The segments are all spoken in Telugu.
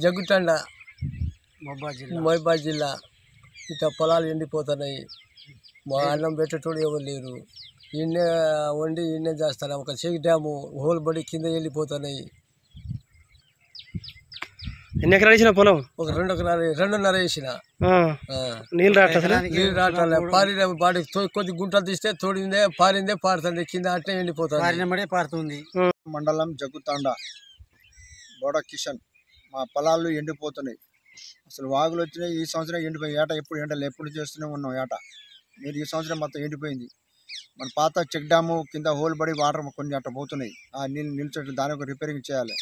జగ్గుతండ మహబాద్ జిల్లా. ఇట్లా పొలాలు ఎండిపోతున్నాయి. మా అన్నం పెట్టేటోడు ఎవరు లేరు. ఈయన్నే వండి ఈయన్నే చేస్తాను. ఒక చెక్ డ్యాము హోల్ బడి కింద వెళ్ళిపోతున్నాయి. ఎన్ని ఎకరాలు వేసిన పొలం? ఒక 2 ఎకరాలు 2.5 వేసిన. నీళ్ళు రావట్లే. నీళ్ళు రావట్లే. పారిన బాడీ కొద్ది గుంటలు తీస్తే తోడిందే పారిందే పారుతుంది. కింద అట్నే ఎండిపోతుంది. పారుతుంది. మండలం జగ్గుతాండ బోడ కిషన్. మా పొలాలు ఎండిపోతున్నాయి. అసలు వాగులు వచ్చినాయి. ఈ సంవత్సరం ఎండిపోయి ఏట ఎప్పుడు ఎండలు ఎప్పుడు చేస్తూనే ఉన్నాం. ఏట మీరు ఈ సంవత్సరం మొత్తం ఎండిపోయింది. మన పాత చెక్ డ్యాము కింద హోల్ పడి వాటర్ కొన్ని అట్ట పోతున్నాయి. ఆ నీళ్ళు నిల్చోటి దాని ఒక రిపేరింగ్ చేయాలి.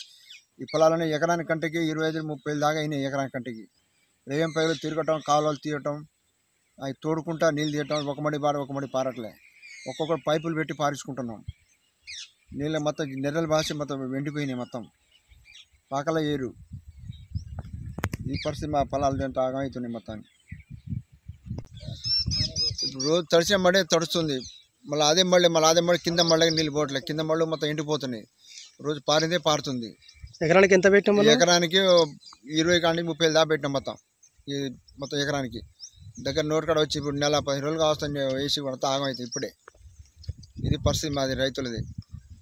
ఈ పొలాలని ఎకరానికి కంటికి 25-30 దాకా అయినాయి. ఎకరానికి కంటికి రేయం పైలు తిరగటం, కాలువలు తీయటం, అవి తోడుకుంటా నీళ్ళు తీయటం. ఒక మడి పారట్లే. ఒక్కొక్కటి పైపులు పెట్టి పారించుకుంటున్నాం. నీళ్ళు మొత్తం నెర్రలు బాసి మొత్తం ఎండిపోయినాయి. మొత్తం పాకల ఏరు. ఈ పరిస్థితి మా పొలాలు తింటే ఆగమవుతున్నాయి మొత్తాన్ని. ఇప్పుడు రోజు తడిసిన మడే తడుస్తుంది. మళ్ళీ అదే మళ్ళీ కింద మళ్ళీ నీళ్ళు పోవట్లేదు. కింద మళ్ళీ మొత్తం ఎండిపోతున్నాయి. రోజు పారిందే పారుతుంది. ఎకరానికి ఎంత పెట్టినాం? ఎకరానికి 20-30 దాకా పెట్టినాం. మొత్తం ఎకరానికి దగ్గర నోటు కాడ వచ్చి ఇప్పుడు నెల 10 రోజులు కావస్తుంది. వేసి కూడా ఆగమవుతుంది. ఇప్పుడే ఇది పరిస్థితి మాది రైతులది.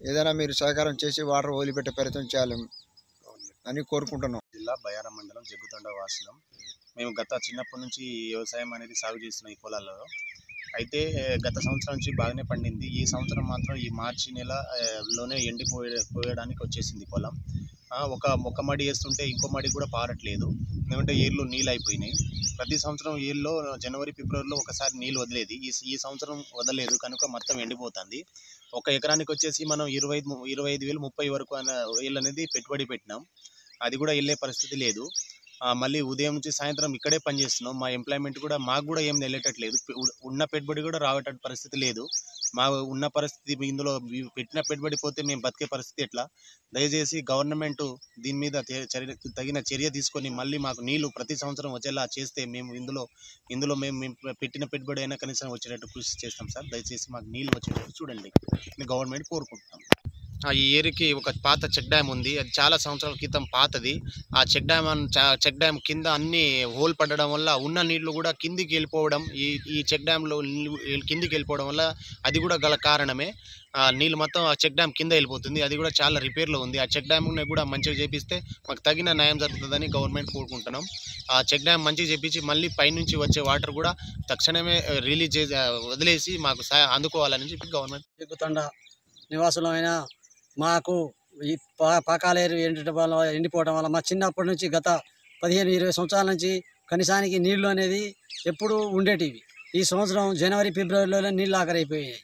ఏదైనా మీరు సహకారం చేసి వాటర్ వదిలిపెట్టే ప్రయత్నం చేయాలి అని కోరుకుంటున్నాం. జిల్లా బయారం మండలం జగ్గుతండ వాసులం. మేము చిన్నప్పటి నుంచి వ్యవసాయం అనేది సాగు చేస్తున్నాం ఈ పొలాల్లో. అయితే గత సంవత్సరం నుంచి బాగానే పండింది. ఈ సంవత్సరం మాత్రం ఈ మార్చి నెలలోనే ఎండిపోయడానికి వచ్చేసింది పొలం. ఒక మడి వేస్తుంటే ఇంకో మడి కూడా పారట్లేదు. ఎందుకంటే ఏర్లు నీళ్ళు అయిపోయినాయి. ప్రతి సంవత్సరం ఏర్లో జనవరి ఫిబ్రవరిలో ఒకసారి నీళ్ళు వదిలేది. ఈ సంవత్సరం వదలలేదు కనుక మొత్తం ఎండిపోతుంది. ఒక ఎకరానికి వచ్చేసి మనం 25,000 30 వరకు ఏళ్ళు అనేది పెట్టుబడి పెట్టినాం. అది కూడా వెళ్ళే పరిస్థితి లేదు. మళ్ళీ ఉదయం నుంచి సాయంత్రం ఇక్కడే పనిచేస్తున్నాం. మా ఎంప్లాయ్మెంట్ కూడా మాకు కూడా ఏం వెళ్ళేటట్లేదు. ఉన్న పెట్టుబడి కూడా రావట పరిస్థితి లేదు. మా ఉన్న పరిస్థితి ఇందులో పెట్టిన పెట్టుబడి పోతే మేము బతికే పరిస్థితి ఎట్లా? దయచేసి గవర్నమెంట్ దీని మీద తగిన చర్య తీసుకొని మళ్ళీ మాకు నీళ్లు ప్రతి సంవత్సరం వచ్చేలా చేస్తే మేము ఇందులో మేము పెట్టిన పెట్టుబడి అయినా కనీసం వచ్చేటట్టు కృషి చేస్తాం సార్. దయచేసి మాకు నీళ్లు వచ్చేటట్టు చూడండి. గవర్నమెంట్ కోరుకుంటున్నాం. ఈ ఏరికి ఒక పాత చెక్ డ్యామ్ ఉంది. అది చాలా సంవత్సరాల క్రితం పాతది. ఆ చెక్ డ్యామ్ కింద అన్ని హోల్ పడడం వల్ల ఉన్న నీళ్లు కూడా కిందికి వెళ్ళిపోవడం, ఈ చెక్ డ్యామ్లో కిందికి వెళ్ళిపోవడం వల్ల అది కూడా గల కారణమే. నీళ్ళు మొత్తం ఆ చెక్ డ్యామ్ కింద వెళ్ళిపోతుంది. అది కూడా చాలా రిపేర్లో ఉంది. ఆ చెక్ డ్యామ్ని కూడా మంచిగా చేపిస్తే మాకు తగిన న్యాయం జరుగుతుందని గవర్నమెంట్ కోరుకుంటున్నాం. ఆ చెక్ డ్యామ్ మంచిగా చేపించి మళ్ళీ పైనుంచి వచ్చే వాటర్ కూడా తక్షణమే రిలీజ్ చేసి వదిలేసి మాకు అందుకోవాలని చెప్పి గవర్నమెంట్. జగ్గుతండ నివాసులమైన మాకు ఈ పాకాలేరు ఎండిపోవడం వల్ల మా చిన్నప్పటి నుంచి గత 15-20 సంవత్సరాల నుంచి కనీసానికి నీళ్లు అనేది ఎప్పుడు ఉండేటివి. ఈ సంవత్సరం జనవరి ఫిబ్రవరిలోనే నీళ్ళు ఆఖరైపోయాయి.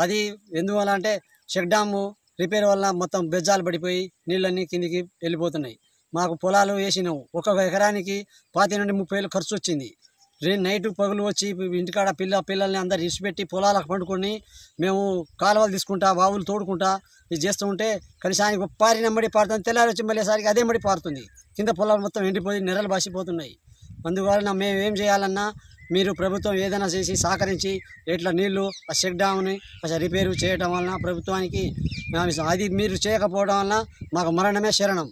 అది ఎందువల్ల అంటే చెక్ డ్యాము రిపేర్ వల్ల మొత్తం బెజ్జాలు పడిపోయి నీళ్ళన్నీ కిందికి వెళ్ళిపోతున్నాయి. మాకు పొలాలు వేసినాము. ఒక్కొక్క ఎకరానికి 25,000 నుండి 30,000 ఖర్చు వచ్చింది. నైటు పగులు వచ్చి ఇంటికాడ పిల్లల్ని అందరు ఇసిపెట్టి పొలాలకు పండుకొని మేము కాలువలు తీసుకుంటా బావులు తోడుకుంటా ఇది చేస్తూ ఉంటే కనీసానికి పారిన మడి పారుతుంది. తెల్లారి వచ్చి మళ్ళీసారికి అదే మడి పారుతుంది. కింద పొలాలు మొత్తం ఎండిపోయి నెర్రలు బాసిపోతున్నాయి. అందువలన మేము ఏం చేయాలన్నా మీరు ప్రభుత్వం ఏదైనా చేసి సహకరించి ఇట్లా నీళ్లు ఆ చెక్ డ్యామ్ని రిపేరు చేయడం వలన ప్రభుత్వానికి అది మీరు చేయకపోవడం వలన మాకు మరణమే శరణం.